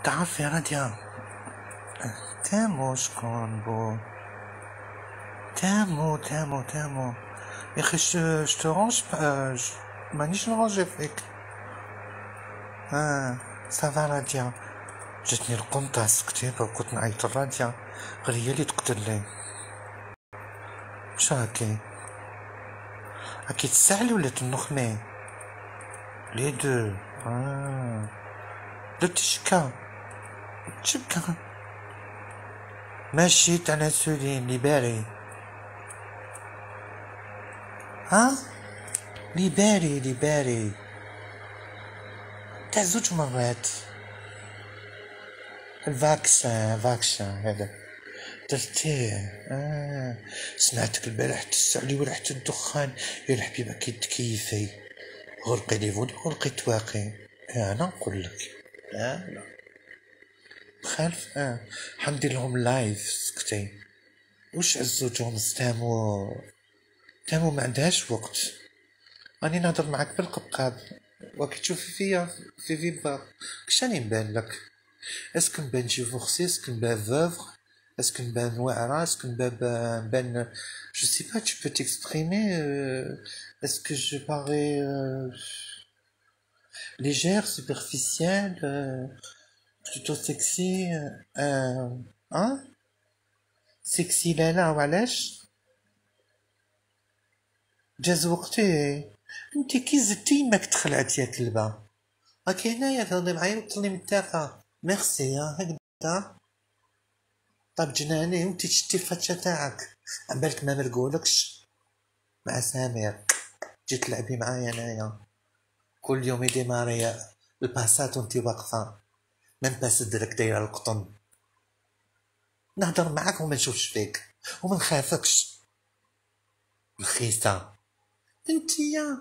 تعرف يا راديا، تامو شكون بو؟ تامو يا اخي شتورونج مانيش نرونجي فيك. صافا راديا، جاتني القنطة سكتيبة وكنت نعيط لراديا غير هي اللي تقتلي. واش راكي تسعلي ولا تنخمي؟ لي دو. درتي شكا ماشي تاع الانسولين لي باري. لي باري تاع زوج مرات. الفاكسان هذا درتيه. سمعتك البارح تسعلي وريحة الدخان. يا الحبيبة كي تكيفي غلقي لي فولي غلقي تواقي. انا نقول لك لا خالف. حندير لهم لايف سكتي. وش عزوجهم تامو ما عندهاش وقت. راني نهضر معاك بالقبقاب وكي تشوفي فيا في فيبا. كشاني نبان لك؟ اسكو نبان جيفورسي، اسكو نبان فوفر، اسكو نبان واعرة، اسكو نبان je sais pas, tu peux t'exprimer. Est-ce que je parais légère, superficielle, plutôt sexy, hein sexy لالا وعلاش جاز وقتي. انت كي زدتي ماك تخلعت يا كلبه. راكي هنايا تهضري معايا وتطلي من التافه. ميرسي هكذا. طاب جناني وانتي تشتي الفتشة تاعك عبالك ما مرقولكش مع سامر. جي تلعبي معايا انايا كل يوم يديماري الباسات وانتي واقفة من باس درك دايرة القطن. نهضر معاك وما نشوفش فيك وما نخافكش الخيسة. انتيا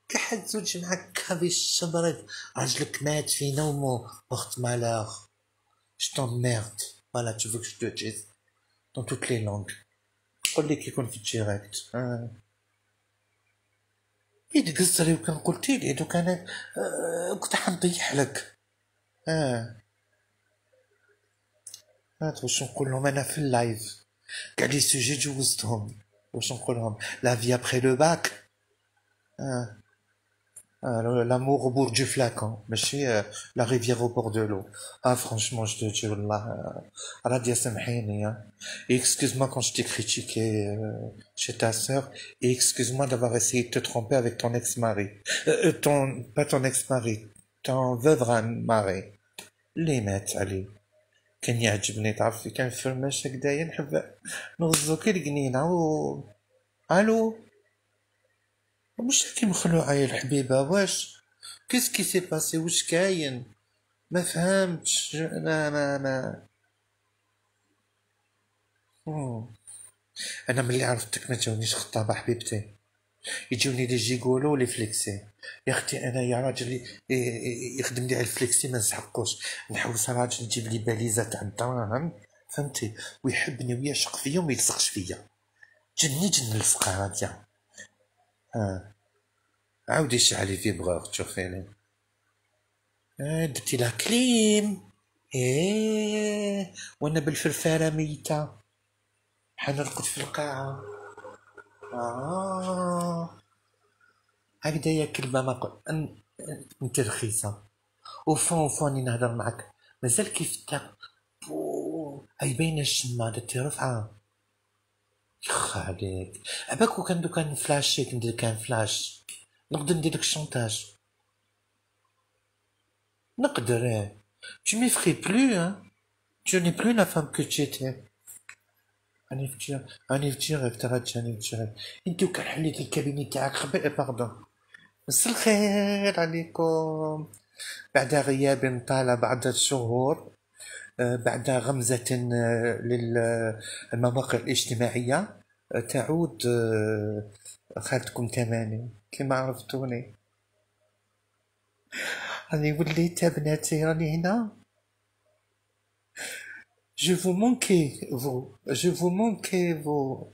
كحد زوج معاك كافي الشبرد راجلك مات في نومه وقت مالاغ. Je t'emmerde. Voilà, tu veux que je te dise dans toutes les langues. قول لي كي يكون في الديريكت. إيد قصري وكان قلتي لي دوك انا كنت حنطيح لك. هات واش نقول لهم انا في اللايف كاع لي سوجي جوزتهم. واش نقول لهم لا في ابري لو باك. l'amour au bord du flacon ماشي la rivière au bord de l'eau. Franchement je te dis والله Radia سامحيني. Et excuse-moi quand je t'ai critiqué chez ta sœur, et excuse-moi d'avoir essayé de te tromper avec ton ex-mari. Pas ton ex-mari, ton veuve mari. اللي مات عليه كان يعجبني. تعرفي كان فرماش هكدايا نحب نغزو كي القنينة الو مش كي مخلوعة يا الحبيبة. واش كيسكي سي باسي؟ واش كاين؟ ما فهمتش. لا ما انا ملي عرفتك ما جاونيش خطابة حبيبتي، يجوني لي جيغولو لي فليكسي. يا اختي انا يا راجل يخدم لي على الفليكسي ما نسحقوش. نحوس راجل يجيب لي باليزه تاع الدراهم فهمتي ويحبني ويعشق فيا وما يلصقش فيا. جن الفقر هاديا. عاودي شعلي فيبغور تشوفيني. درتي لا كليم. وانا بالفرفاره ميته حنرقد في القاعه. هكذايا كلمه ما انت رخيصه. وفوني نهضر معاك مازال كيف تا هاي باينه الشمه درتي رفعه. يخ عليك عباك وكان دوكا نفلاشيك ندير كان فلاش نقدر نديرلك الشونتاج. نقدر. tu m'effraies plus hein. tu n'es plus la femme que tu étais. راني في ديريكت راني في ديريكت. انت وكان حليت الكابيني تاعك خبئ باردون. مساء الخير عليكم. بعد غياب طال بعد شهور، بعد غمزة للمواقع الاجتماعية، تعود خالتكم تماني كما عرفتوني. راني وليت بناتي راني هنا. je vous manquais vous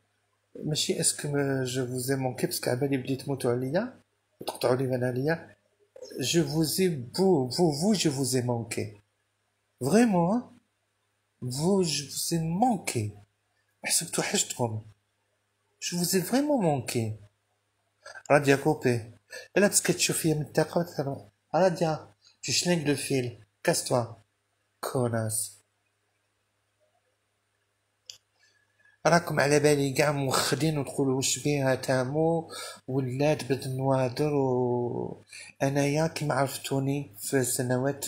ماشي اسكو je vous ai manqué باسكو عبالي بلي تموتوا عليا وتقطعوا لي انا عليا. je vous ai je vous ai manqué. Vraiment, hein. Je vous ai manqué. حسب توحشتكم. Je vous ai vraiment manqué. Radia coupé. Et là, parce que tu fais une tacote, Radia, tu schlingues le fil. Casse-toi. Connasse. راكم على بالي قاع موخدين وتقولوا وش بيها تامو ولاد بد نوادر انايا كيما عرفتوني في السنوات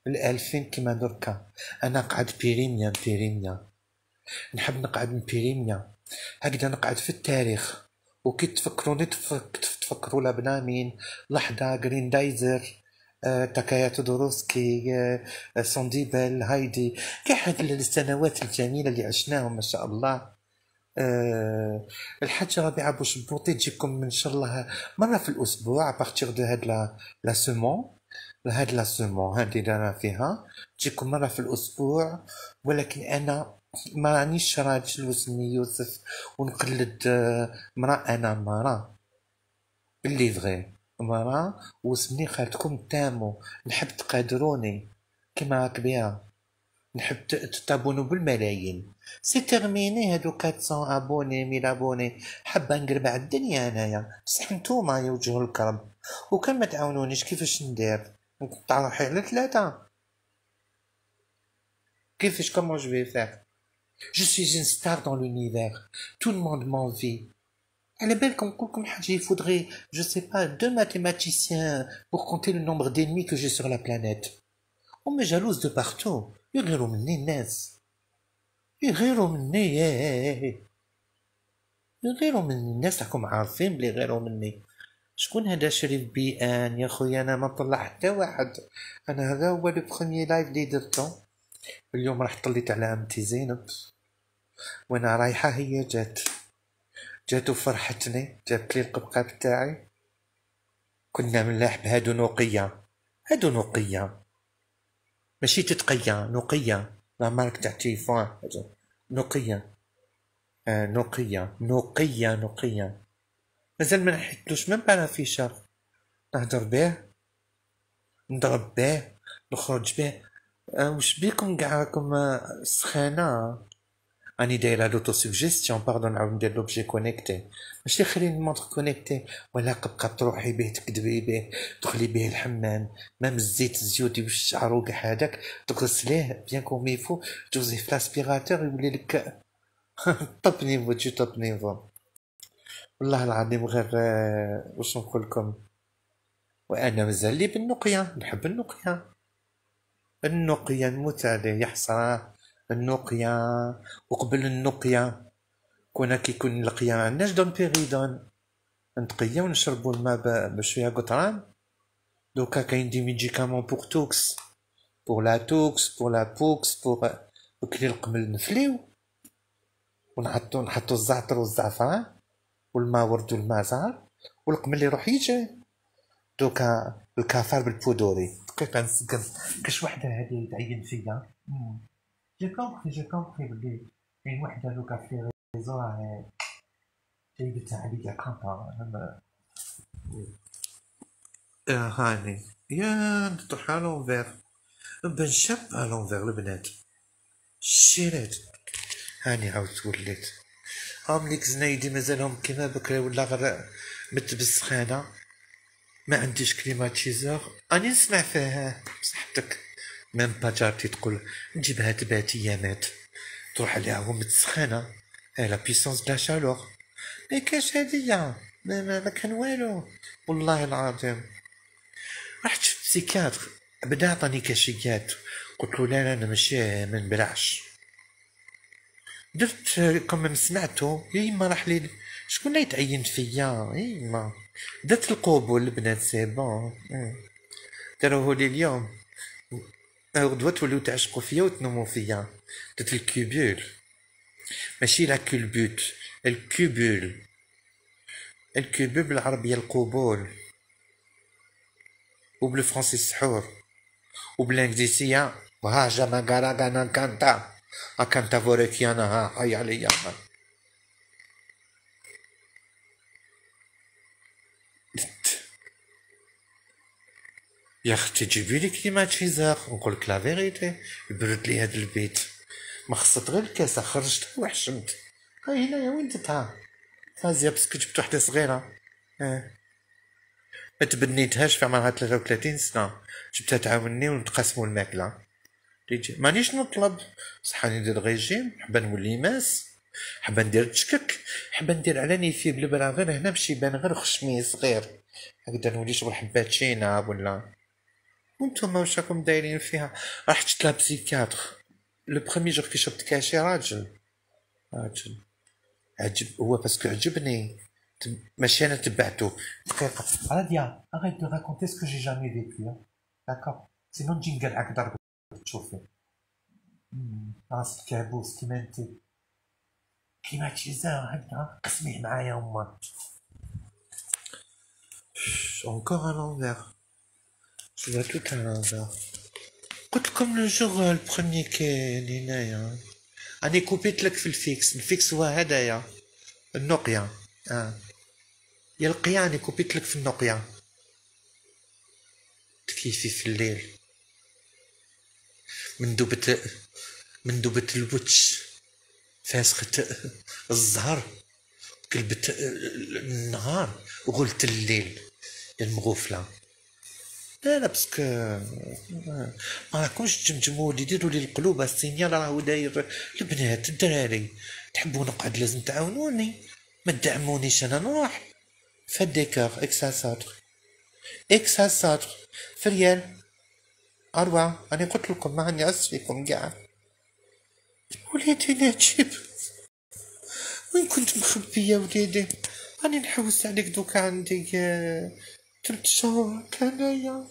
الألفين كيما دركا انا قعد بيريميا نحب نقعد من بيريميا هكذا نقعد في التاريخ وكي تفكروني تفكروا لابنا مين لحظة غريندايزر تاكايا تودوروسكي سونديبل هايدي كاع هاد السنوات الجميلة اللي عشناهم ما شاء الله. الحاجة ربيعة بوشبوطي تجيكم ان شاء الله مرة في الاسبوع ابارتيغ دو هاد لا سومون هاد لا سومون هادي اللي رانا فيها تجيكم مرة في الاسبوع ولكن انا ما رانيش راجل واسمي يوسف ونقلد مرا انا مرا اللي فغي مرا واسمي خالتكم تامو نحب تقادروني كيما راك بيها نحب تابونو بالملايين سي تيرميني هادو 400 ابوني 1000 ابوني حابه نقربع الدنيا انايا بصح نتوما يا وجه الكرم وكان ما تعاونونيش كيفاش ندير نقطع روحي على 3 كيفاش كومون جو في فير جو سوي اون ستار دون لونيفير تو الموند m'envie على بالكم كلكم حاجه يفودغي جو سي با 2 mathématiciens pour compter le nombre d'ennemis que j'ai sur la planète on me jalouse de partout يغيروا مني الناس يغيروا مني يغيروا مني الناس راكم عارفين بلي يغيروا مني شكون هذا شريف بيان يا خويا انا ما طلع حتى واحد انا هذا هو لو بروميي لايف اللي درتو اليوم راح طليت على عمتي زينب وانا رايحه هي جات وفرحتني جابت لي القبقاب تاعي كنا ملاح بهادو نقيه ماشي تتقيا نقيه لا مارك تاع تليفون نقيه نقيه مازال ما نحيتلوش ميم با لا فيشر نهضر بيه نضرب بيه نخرج بيه واش بيكم كاع راكم سخانه راني دايره لوتو سوجيستيون باردون نعاود ندير لوبجي كونيكتي ماشي خليني مونطر كونيكتي ولا قبقى تروحي بيه تكدبي بيه تدخلي بيه الحمام مام الزيت الزيوتي والشعر وكاع هذاك تغسليه بيان كوم يفو توزيه في لاسبيراتور يولي لك توب نيفو تجي توب نيفو والله العظيم غير واش نقول لكم وانا مازال لي بالنقيه نحب النقيه نموت عليه يا حسراه النقيه وقبل النقيه كنا كيكون القيا عندناش دون بيريدون نتقيا ونشربوا الماء بشويه قطران دوكا كاين دي ميديكامون بور توكس بور لا توكس بور لا بوكس بور وكلي القمل نفليو نحطو الزعتر والزعفران والماء ورد والماء زهر والقمل يروح يجي دوكا الكافر بالبودوري دقيقه نسقم كاش وحده هادي تعين فيا جي كومبري بلي كاين وحده دوكا في ريزو راهي جايبتها عليا كونطا هاني يا نطرح على لونفير بن شاب على لونفير البنات شيرات هاني عاود توليت ليك زنايدي مازالهم كيما بكري ولا غير متبسخانه ما عنديش كليماتيزور اني نسمع فيها بصحتك ميم با جارتي تقول نجيبها تبات ايامات تروح عليها هو متسخانه لا بيسونس دو لا شالور مي كاش هادية ما كان والو والله العظيم رحت شفت بسيكاتر بدا عطاني كاشيات قلت له لا انا ماشي ما نبلعش درت كما سمعتو يما راح لي شكون اللي يتعين فيا يما درت القبول البنات سي بون داروه لي اليوم غدوة توليو تعشقوا فيا وتنوموا فيا درت الكوبول ماشي لا كولبوت الكوبول بالعربية القبول وبالفرنسي السحور وبالانجليزية وهاجا ماغاراغانا كانتا اكانتا فوريكيانا ها هاي عليا يا اختي جيبي لي كليماتيزور، نقول لك لا فيريتي، يبرد لي هذا البيت. ما خصت غير الكاسه، خرجتها وحشمت. ها هنايا وين درتها؟ فازيا باسكو جبت وحده صغيره. اه، ما تبنيتهاش في عمرها 33 سنه، جبتها تعاوني ونتقاسموا الماكله. مانيش نطلب، صح ندير ريجيم، حبا نولي ماس، حبا ندير تشكك، حبا ندير علاني فيه بالبرا غير هنا باش يبان غير خشمي صغير هكذا، نولي شغل حبات شيناب ولا. وانتوما واش راكم دايرين فيها؟ راح تطلع بسيكياتر. لو بخومي جور كي شربت كاشي راجل، راجل عجب هو باسكو عجبني، ماشي انا تبعتو. دقيقة راديا، arrête de raconter ce que j'ai jamais vécu, hein. D'accord. Sinon نجي نقلعك ضرب تشوفي. راس الكابوس كيما انت. كليماتيزور هكذا قسميه معايا هما. Encore à l'envers. Je vois tout à l'envers. قلت لكم لو جوغ البخوميي كاين هنايا. راني كوبيت لك في الفيكس هو هدايا النقية. يا القيا راني كوبيت لك في النقية. تكيفي في الليل من دوبت الوتش فاسخة الزهر، قلبت النهار وقلت الليل يا المغفلة. لا باسكو ما راكمش تجمجموا لي، ديروا لي القلوب السينيال راهو داير. البنات الدراري تحبوا نقعد لازم تعاونوني، ما تدعمونيش انا نروح فديكار اكساساتر فريال أروع. أنا قلت لكم ما نعس فيكم قاع. وليدي نجيب وين كنت مخبي يا وليدي؟ راني نحوس عليك دوكا، عندي 3 شهور كنايا.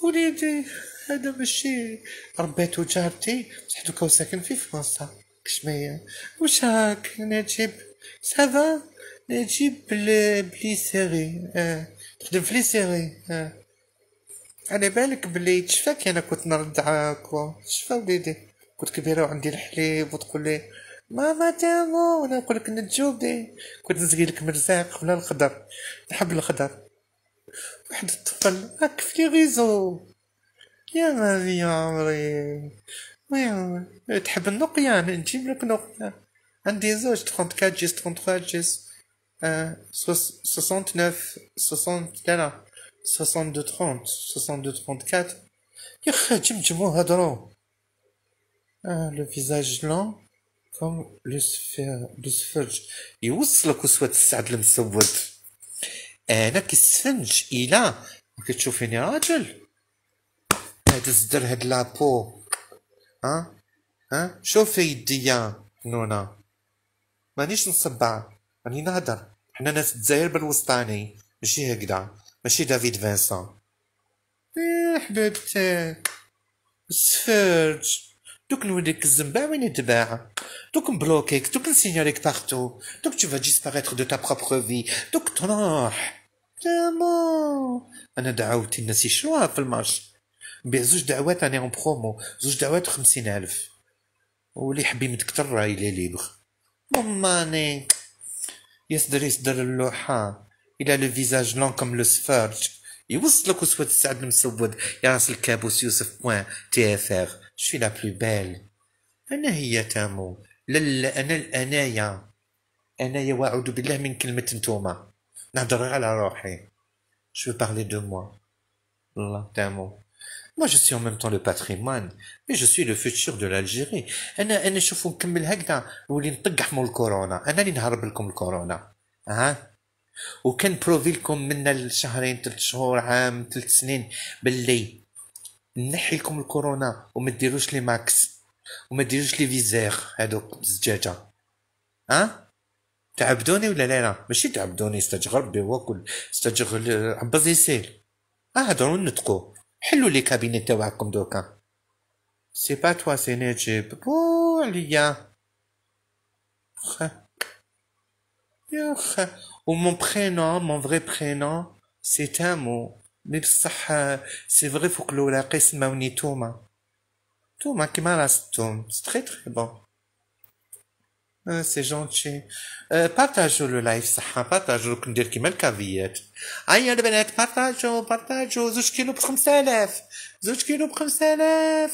وليدي هذا ماشي ربيتو جارتي بصح دوكا ساكن في فرنسا. كشمية واش راك نجيب؟ سافا نجيب بلي سيري، تخدم في لي سيري. على بالك بلي تشفاك انا كنت نرضعك تشفى وليدي، كنت كبيرة وعندي الحليب وتقول لي ماما تامو وانا نقول لك نتجوبي، كنت نسقي لك مرزاق ولا الخضر، نحب الخضر. واحد الطفل هاك في ريزو يا غالي يا عمري. ويا تحب النقية؟ نجيب لك نقية، عندي زوج 34 جيس 33 جيس 69 60 لا لا 62 30 62 34. يا اخي جمجمو هضرو. لو فيزاج لون كوم لو سفنج يوصلك وسواد السعد المسود. انا كالسفنج الى كتشوفيني راجل. هاد الزدر هاد لابو. شوفي يديا نونا، مانيش نصبع، راني نهدر. حنا ناس الجزائر بالوسطاني ماشي هكدا، ماشي دافيد فانسون. حبيبتي السفرج دوك نوريك الزنبع وين يتباع، دوك نبلوكيك، دوك نسينياليك بارتو، دوك tu vas disparaître de ta propre vie، دوك تروح. تمام انا دعوتي الناس يشروها في المارش، نبيع 2 دعوات راني اون برومو، 2 دعوات 50,000، واللي يحب يمد كتر راه يلي ليبغ. ماماني يصدر اللوحة الى لو فيزاج لون كوم لو سفرج يوصلك وسواد السعد المسود. يا راس الكابوس يوسف بوان تي اف ار شفي لا بلو بيل. انا هي تامو لا انايا واعوذ بالله من كلمة نتوما، نهضر على روحي. جو بارلي دو موا الله تامو. Moi je suis en même temps le patrimoine, mais je suis le futur de l'Algérie. انا شوفوا نكمل هكذا ولي نطق حمو الكورونا، انا اللي نهرب لكم الكورونا. وكان بروفي لكم من الشهرين 3 شهور عام 3 سنين باللي نحي لكم الكورونا وما ديروش لي ماكس وما ديروش لي فيزير هادوك الزجاجه. تعبدوني ولا لا؟ ماشي تعبدوني، استجغر ربي وكل استجغر عباس يسيل. هضروا نتقوا، حلوا لي كابيني تاعكم دوكا. سي با توا سي نجيب بو عليا يا خ. و مون برينون مون فري برينون سي تامو، مي بصح سي فري فوق الوراق يسماوني توما. توما كيما راس التوم، سي تري تري بون. C'est gentil. بارتاجوا لو لايف صحة، بارتاجوا كندير كيما الكافيات. هيا البنات بارتاجوا 2 كيلو ب5000، 2 كيلو ب5000،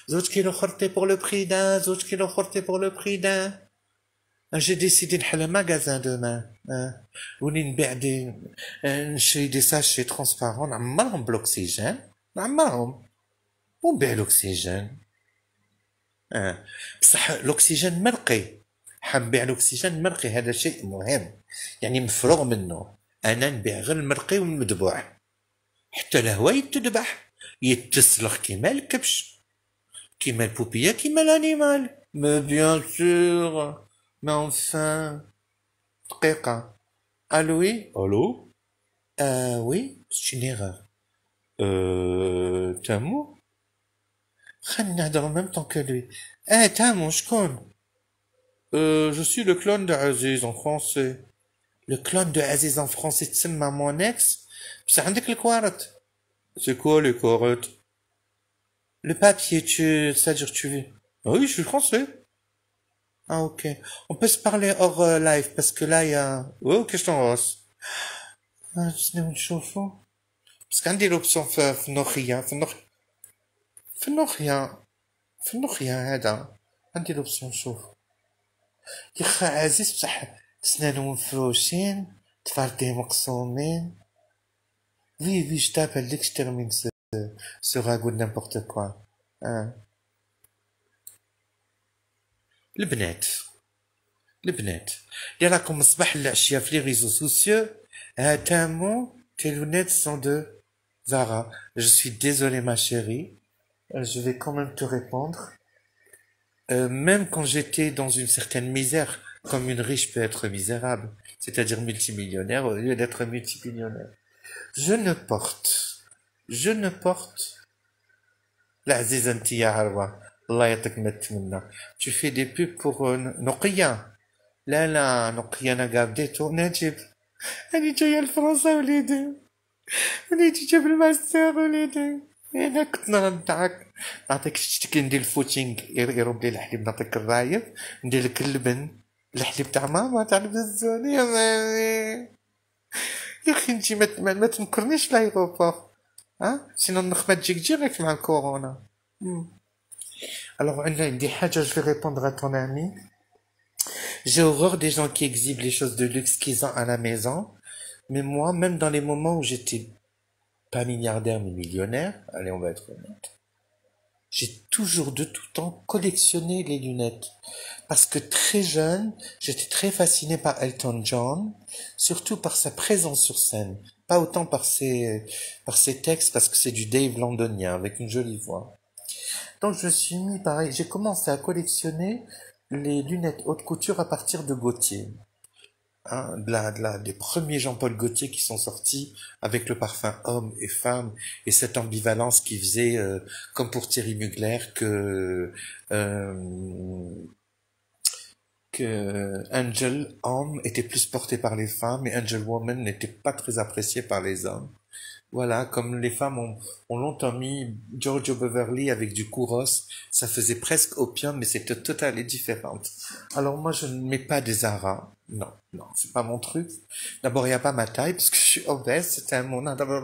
زوج كيلو خرطي بور لو بري دان، 2 كيلو خرطي بور لو بري دان. جي ديسيدي نحل ماغازان دومان، وني نبيع نشري دي ساشي ترونسبارون نعمرهم بلوكسيجين، نعمرهم ونبيع الاكسجين. بصح الاكسجين مرقي، حنبيع الاكسجين مرقي، هذا شيء مهم، يعني مفروغ منه. انا نبيع غير المرقي والمذبوح، حتى الهوا يتذبح يتسلخ كيما الكبش، كيما البوبيا، كيما الانيمال. ما بيان سور، ما انفان. دقيقة. الو وي الو. وي سي une erreur. تامو، خلينا نهضرو ميم طون كو لوي. تامو شكون؟ Je suis le clone de Aziz en français. Le clone de Aziz en français تسمى mon ex. بصح عندك الكوارت. C'est quoi les carottes? Le papier, c'est-à-dire tu veux. Ah oui, je suis français. Ah ok. On peut se parler hors live parce que là il y a. Oh, ok, je t'embrasse. Ah, c'est une chanson. Parce qu'un des l'option في النوخية، في النوخية هذا عندي l'option شوف. يا خا عزيز بصح سنانو مفروشين، تفارتيه مقسومين. Oui, oui, je t'appelle dès que je termine ce ragoût de n'importe quoi. Hein. البنات البنات اللي راكم صباح العشية في لي ريزو سوسيو، تامو tes lunettes sont de Zara. Je suis désolé ma chérie, je vais quand même te répondre. Même quand j'étais dans une certaine misère, comme une riche peut être misérable, c'est-à-dire multimillionnaire au lieu d'être multimillionnaire, je ne porte العزيزة انت يا عروة، الله يعطيك ما تتمنى. Tu fais des pubs pour نقية. لا نقية انا قابديتو نجيب، انا جاية لفرنسا وليدي، انا جاية بالماستر وليدي. انا كنت نرضعك، نعطيك شتي ندير الفوتينغ يرب لي الحليب، نعطيك الرايب، ندير لك اللبن، الحليب تاع ماما تاع البزون يا مامي. يا اخي انتي ما تنكرنيش في لايروبور، سينو النخمة تجيك ديريكت مع الكورونا. Alors, des حاجة je vais répondre à ton ami. J'ai horreur des gens qui exhibent les choses de luxe qu'ils ont à la maison. Mais moi, même dans les moments où j'étais pas milliardaire mais millionnaire, allez, on va être honnête, j'ai toujours de tout temps collectionné les lunettes. Parce que très jeune, j'étais très fasciné par Elton John, surtout par sa présence sur scène. Pas autant par ses textes, parce que c'est du Dave londonien, avec une jolie voix. Donc je me suis mis, pareil, j'ai commencé à collectionner les lunettes haute couture à partir de Gautier. Des premiers Jean-Paul Gaultier qui sont sortis avec le parfum homme et femme, et cette ambivalence qui faisait, comme pour Thierry Mugler, que Angel Homme était plus porté par les femmes et Angel Woman n'était pas très apprécié par les hommes. Voilà, comme les femmes ont longtemps mis Giorgio Beverly avec du Kouros, ça faisait presque opium, mais c'était totalement différente. Alors moi, je ne mets pas des Zara. Non, c'est pas mon truc. D'abord, il n'y a pas ma taille, parce que je suis obèse, c'était un moment d'abord.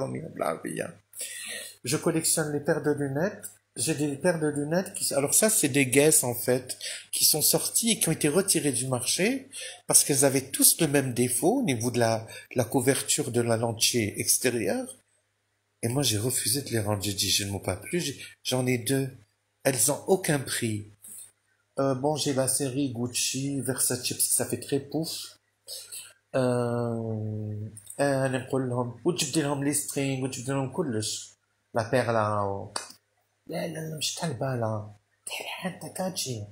Je collectionne les paires de lunettes. J'ai des paires de lunettes alors ça, c'est des guesses, en fait, qui sont sorties et qui ont été retirées du marché, parce qu'elles avaient tous le même défaut au niveau de la couverture de la lentille extérieure. Et moi, j'ai refusé de les rendre. J'ai dit, je ne m'en pas plus. J'en ai 2. Elles ont aucun prix. Bon, j'ai la série Gucci, Versace, parce que ça fait très pouf. انا نقول لهم وتجبدي لهم لي سترينغ وتجبدي لهم كلش لا بيرلا لا مش تاع البالا تاع عند تاتشي،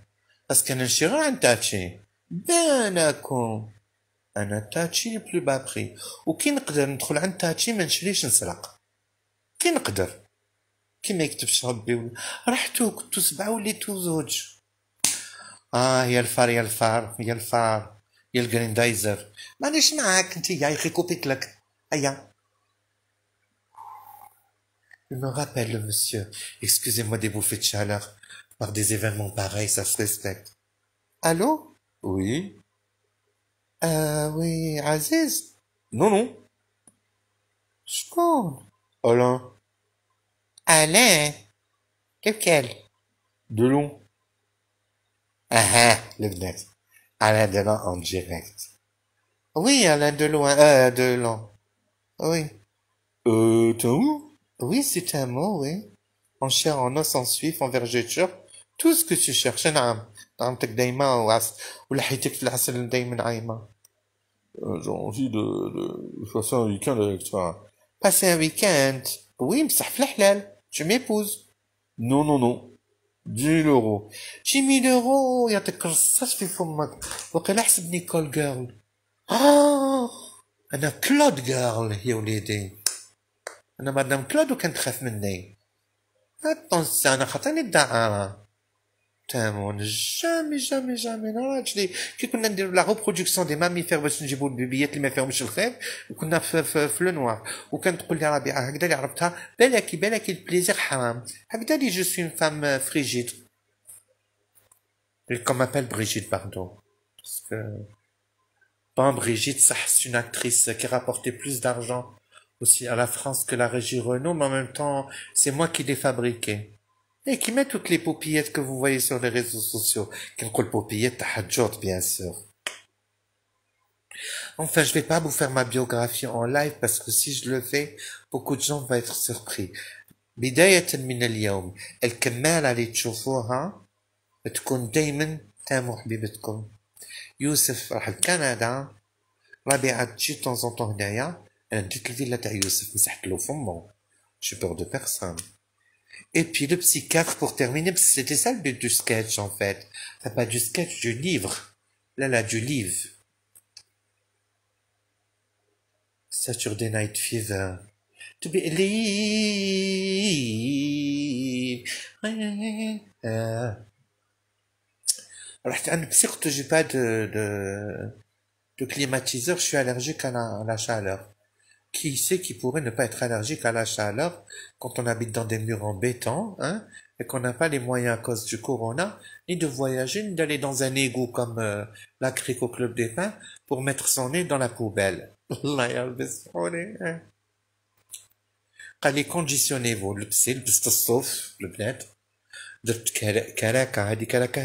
باسكو انا نشري غير عند تاتشي. بانكم انا تاتشي لو بلو با بري، وكي نقدر ندخل عند تاتشي ما نشريش نسرق. كي نقدر، كي ما يكتبش ربي رحتو كنتو 7 وليتو 2. يا الفار يا الفار يا الفار يا الجريندايزر، مانيش معاك انت يا اخي كوبيك لك. هيا. Je me rappelle, monsieur. Excusez-moi des bouffées de chaleur. Par des événements pareils, ça se respecte. Allô? Oui. Oui, Aziz. Non, non. شكون؟ Alain. Alain. Lequel? Delon. Ah ah, le net. Alain Delon en direct. Oui, Alain Delon, Delon. Oui. T'as où? Oui, c'est un mot, oui. En chair, en os, en suif, en vergeture. Tout ce que tu cherches, نعم. طعمتك دايما ولحيتك في العسل دايما عايمة. J'ai envie de passer un week-end avec toi. Passer un week-end? Oui, بصح في الحلال. Tu m'épouses. Non, non, non. 10 000 euros. 10 000 euros يعطيك الرصاص في فمك. وقيلا حسب نيكول جيرل. أنا كلود جيرل يا وليدي. أنا مادام كلود وكانت تخاف مني. اتونسيون أنا خاطيني الدعارة. تامون جامي جامي جامي راجلي كي كنا نديرو لا ريبرودكسيون دي ماميفير باش نجيبو البيبيات اللي ما فيهمش الخير وكنا في لو نوار وكانت تقول لي ربيعه هكذا اللي عرفتها بالك البليزير حرام هكذا لي جو سوي فام فريجيد comme m'appelle Brigitte pardon parce que pas Brigitte ça c'est une actrice qui rapportait plus d'argent aussi à la France que la régie Renault mais en même temps c'est moi qui l'ai fabriquée et qui met toutes les paupillettes que vous voyez sur les réseaux sociaux. Quelle paupillette tahadjout, bien sûr. Enfin, je vais pas vous faire ma biographie en live parce que si je le fais, beaucoup de gens vont être surpris. بداية من اليوم الكمال اللي تشوفوها تكون دايما تامو حبيبتكم يوسف راح لكندا ربيعة تجي طون هنايا انا ديت الفيلا تاع يوسف مسحت له فمو j'ai peur de personne. Et puis le psychiatre pour terminer, parce que c'était ça le but du sketch en fait. C'est pas du sketch, du livre. Là, du livre. Saturday Night Fever. To believe. Alors, certes, j'ai pas de climatiseur, je suis allergique à la chaleur. Qui sait qui pourrait ne pas être allergique à la chaleur quand on habite dans des murs en béton, hein, et qu'on n'a pas les moyens à cause du corona, ni de voyager, ni d'aller dans un égout comme la crique au Club des Pins pour mettre son nez dans la poubelle. الله يلبس حولي. قال لي كونديسيونيفو لبسي لبست الصوف البنات درت كراكة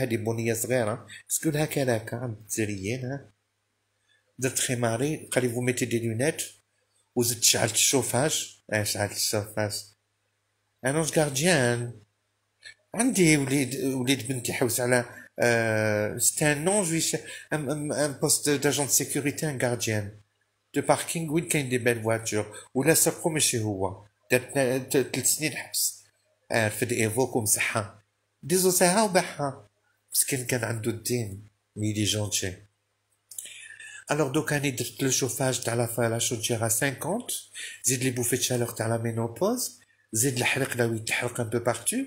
هذه بنية صغيرة اسكو لها كراكة عند الجزائريين ها درت خماري قال لي vous mettez des lunettes وزدت شعلت الشوفاج شعلت الشوفاج انا واش غارديان عندي وليد بنتي حوس على سيتي ان نون جوي ان بوست داجون دو سيكوريتي ان غارديان دو باركينغ وين كاين دي بيل فواتور ولا سرقو ماشي هو دارت 3 سنين حبس رفد ايفوك ومسحها ديزو ساعة وباعها مسكين كان عنده الدين ميلي جونتشي. Alors donc اني درت لو شوفاج تاع لا شوتجير 50 زيد لي بوفي تشالور تاع لا مينوبوز زيد الحرق là où il تحرق un peu partout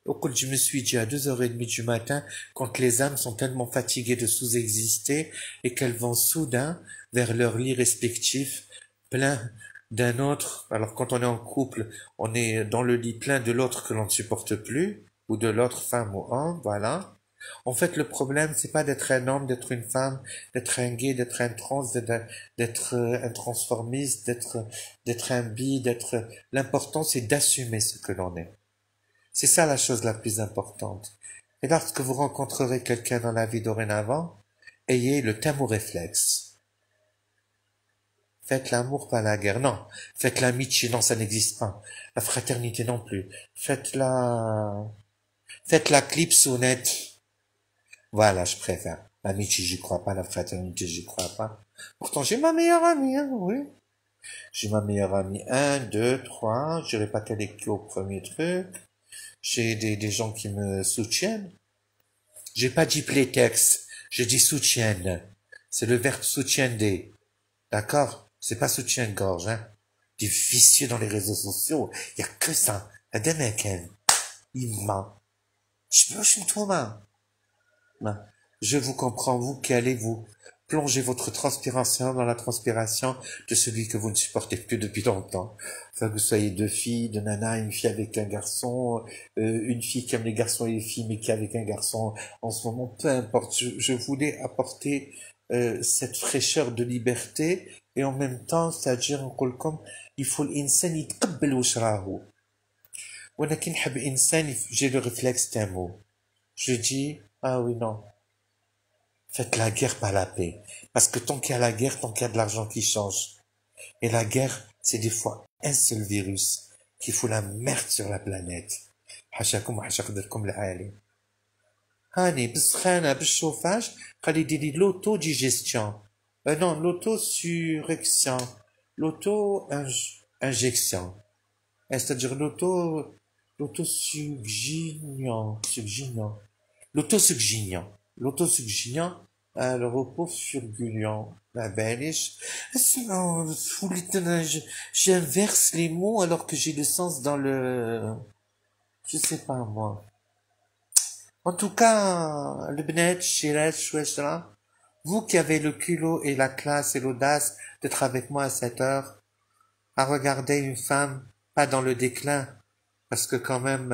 وقلت je me suis dit à 2h30 du matin quand les âmes sont tellement fatiguées de sous-exister et qu'elles vont soudain vers leur lit respectif plein d'un autre. Alors quand on est en couple on est dans le lit plein de l'autre que l'on ne supporte plus ou de l'autre femme ou homme, voilà. En fait, le problème, c'est pas d'être un homme, d'être une femme, d'être un gay, d'être un trans, d'être un transformiste, d'être un bi, l'important, c'est d'assumer ce que l'on est. C'est ça la chose la plus importante. Et lorsque vous rencontrerez quelqu'un dans la vie dorénavant, ayez le thermoréflexe. Faites l'amour, pas la guerre. Non. Faites l'amitié. Non, ça n'existe pas. La fraternité non plus. Faites la clipsonnette. Voilà, je préfère. L'amitié, j'y crois pas. La fraternité, j'y crois pas. Pourtant, j'ai ma meilleure amie, hein, oui. J'ai ma meilleure amie. 1, 2, 3. Je dirais pas qu'elle est qui au premier truc. J'ai des gens qui me soutiennent. J'ai pas dit playtex. J'ai dit soutiennent. C'est le verbe soutiender. D'accord? C'est pas soutien-gorge, hein. Des vicieux dans les réseaux sociaux. Y a que ça. هذا ما كان. Il ment. Je peux, je suis toi, je vous comprends, vous qui allez vous plongez votre transpiration dans la transpiration de celui que vous ne supportez plus depuis longtemps. Enfin, que vous soyez deux filles, deux nanas, une fille avec un garçon, une fille qui aime les garçons et les filles, mais qui est avec un garçon en ce moment, peu importe. Je voulais apporter cette fraîcheur de liberté et en même temps, c'est-à-dire, comme il faut l'insan يتقبل واش راهو. وانا كي نحب انسان j'ai le réflexe d'un mot. Je dis, ah oui, non. Faites la guerre, pas la paix. Parce que tant qu'il y a la guerre, tant qu'il y a de l'argent qui change. Et la guerre, c'est des fois un seul virus qui fout la merde sur la planète. حاشاكم وحاشا قدركم العالي. هاني بالسخانة بالشوفاج قال يديري l'auto-digestion. Non, l'auto-surrection. L'auto-injection. C'est-à-dire l'autosuggestion. L'autosuggestion, le repos fulgurant. La baniche. J'inverse les mots alors que j'ai le sens dans le... Je sais pas, moi. En tout cas, le Bnet, Shiraz, Chouechra, vous qui avez le culot et la classe et l'audace d'être avec moi à cette heure, à regarder une femme, pas dans le déclin, parce que quand même,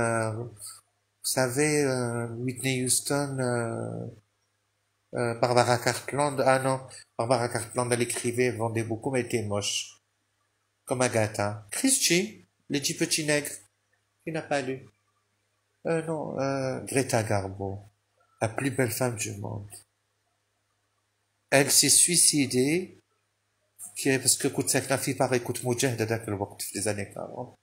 vous savez, Whitney Houston, Barbara Cartland, ah non, Barbara Cartland, elle écrivait, elle vendait beaucoup, mais elle était moche. Comme Agatha. Christie, les 10 petits nègres, qui n'a pas lu. Non, Greta Garbo, la plus belle femme du monde. Elle s'est suicidée, parce que كنت ساكنة في باريس كنت مجاهدة ذاك الوقت في les années 40.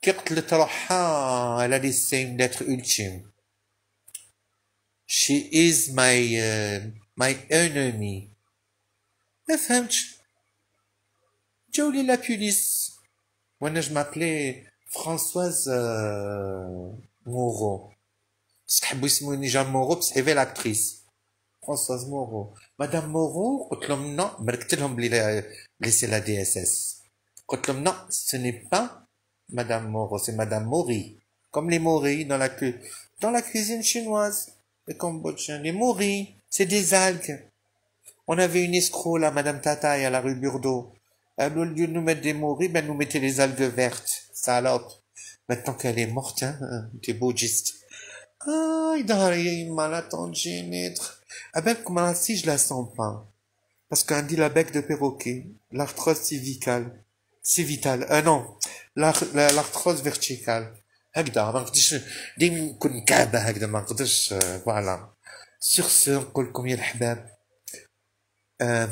كي قتلت روحها elle a laissé une lettre ultime. She is my enemy. ما فهمتش. جاولي لا بوليس. وانا je m'appelais Françoise Moreau. بس حبوا يسموني جان مورو بس هي لاكتريس. Françoise Moreau. Madame Moreau, قلت لهم non, مركت لهم بلي c'est la DSS. قلت لهم non, ce n'est pas Madame Moreau, c'est Madame Mori. Comme les moris dans la cuisine chinoise, les cambodgiens. Les moris, c'est des algues. On avait une escroc là, Madame Tataï, à la rue Burdeau. Au lieu de nous mettre des moris, ben nous mettait les algues vertes. Salope. Maintenant qu'elle est morte, hein, t'es bougiste. Ah, il a mal attendu, maître. Ah ben, comme si je la sens pas. Parce qu'un dit la bec de perroquet, l'arthrose civitale. Non, l'arthrose verticale. هكذا ما نقدرش ديما نكون كعبة هكذا ما نقدرش فوالا. Sur ce, نقولكم يا الحباب,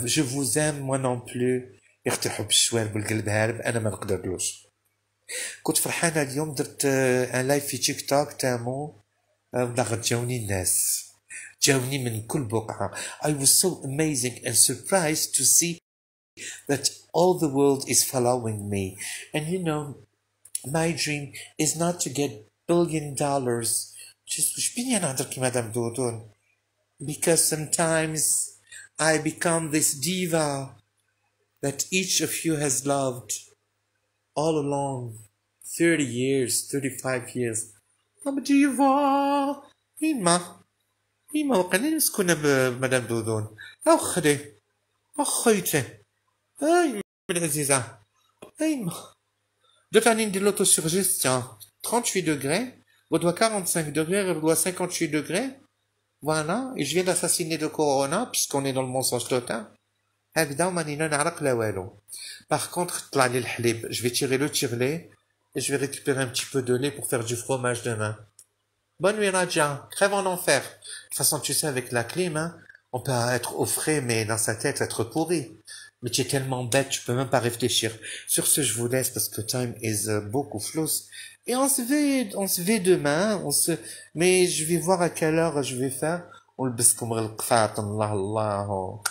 je vous aime moi non plus. يرتاحوا بالشوال بالقلب هارب, انا ما نقدرلوش. كنت فرحانة اليوم درت ان لايف في تيك توك تامو, جاوني الناس. جاوني من كل بقعة. I was so amazing and surprised to see that all the world is following me. And you know, my dream is not to get $1 billion. Just شبيني نهضر كيما مدام دودون. Because sometimes I become this diva that each of you has loved all along. 30 years, 35 years. I'm a diva. إيما وقني نسكن بمدام دودون. أخيتي. أي العزيزة. إيما. Deux familles de l'autosuggestion. 38 degrés. Redois 45 degrés. Redois 58 degrés. Voilà. Et je viens d'assassiner de Corona, puisqu'on est dans le mensonge total. Par contre, je vais tirer le tire-lait et je vais récupérer un petit peu de lait pour faire du fromage demain. Bonne nuit, Raja. Crève en enfer. De toute façon, tu sais, avec la clim, hein, on peut être au frais, mais dans sa tête, être pourri. Mais tu es tellement bête, tu peux même pas réfléchir. Sur ce, je vous laisse parce que time is beaucoup flous. Et on se fait demain, mais je vais voir à quelle heure je vais faire. On le baisse comme le qfat, Allah, Allah.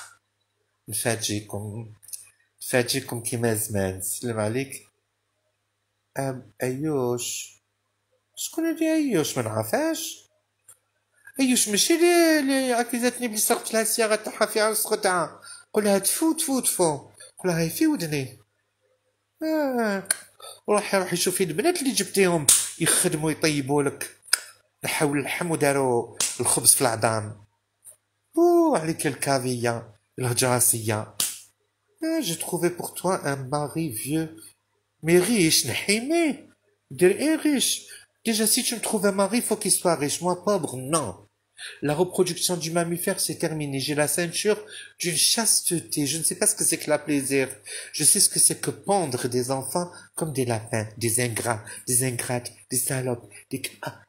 نفاجئكم كيما زمان. سلم عليك. أيوش. شكون هادي أيوش؟ ما نعرفهاش. أيوش ماشي اللي عكزتني بلي سرقت لها السيارة تاعها في عرس خدعة. قولها تفو. قولها هاي في ودني. روحي شوفي البنات اللي جبتيهم يخدموا يطيبوا لك. نحاول اللحم وداروا الخبز في العظام. عليك الكافية. الهجراسية. J'ai trouvé pour toi un mari vieux, mais riche, نحيمي. Dire riche. Déjà, si tu me trouves un mari, il faut qu'il soit riche. Moi, pauvre, non. La reproduction du mammifère, c'est terminé. J'ai la ceinture d'une chasteté. Je ne sais pas ce que c'est que la plaisir. Je sais ce que c'est que pendre des enfants comme des lapins, des ingrats, des ingrates, des salopes, des... Ah,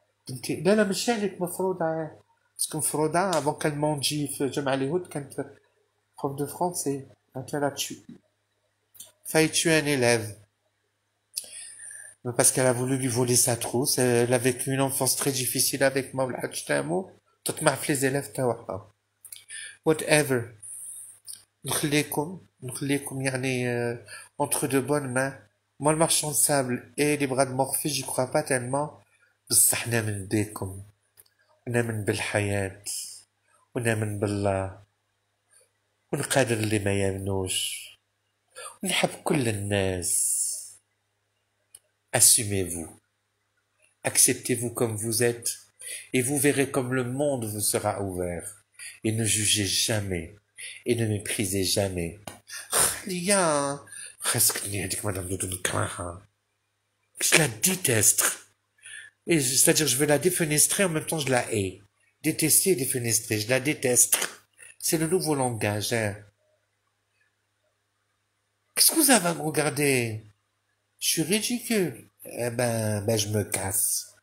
لا لا مش هيك مفروضة. باسكو مفروضة avant qu'elle m'enجي في جامعة اليهود كانت prof de français. Donc elle a tué, failli tuer un élève. Parce qu'elle a voulu lui voler sa trousse. Elle a vécu une enfance très difficile avec moi. والحاج تامو تطمع في les élèves تاعها. Whatever. نخليكم يعني entre de bonnes mains. Moi, le marchand de sable et les bras de Morphée, j'y crois pas tellement. بصح نامن بيكم ونامن بالحياة ونامن بالله ونقادر اللي ما يامنوش ونحب كل الناس. Assumez-vous, acceptez-vous comme vous êtes et vous verrez comme le monde vous sera ouvert. Et ne jugez jamais et ne méprisez jamais. Lia, خاصك هذيك مدام دودو نكرهها. Je la déteste. Et c'est-à-dire je vais la défenestrer en même temps je la hais. Détester et défenestrer, je la déteste. C'est le nouveau langage. Hein. Qu'est-ce que vous avez à me regarder? Je suis ridicule. Eh ben, je me casse.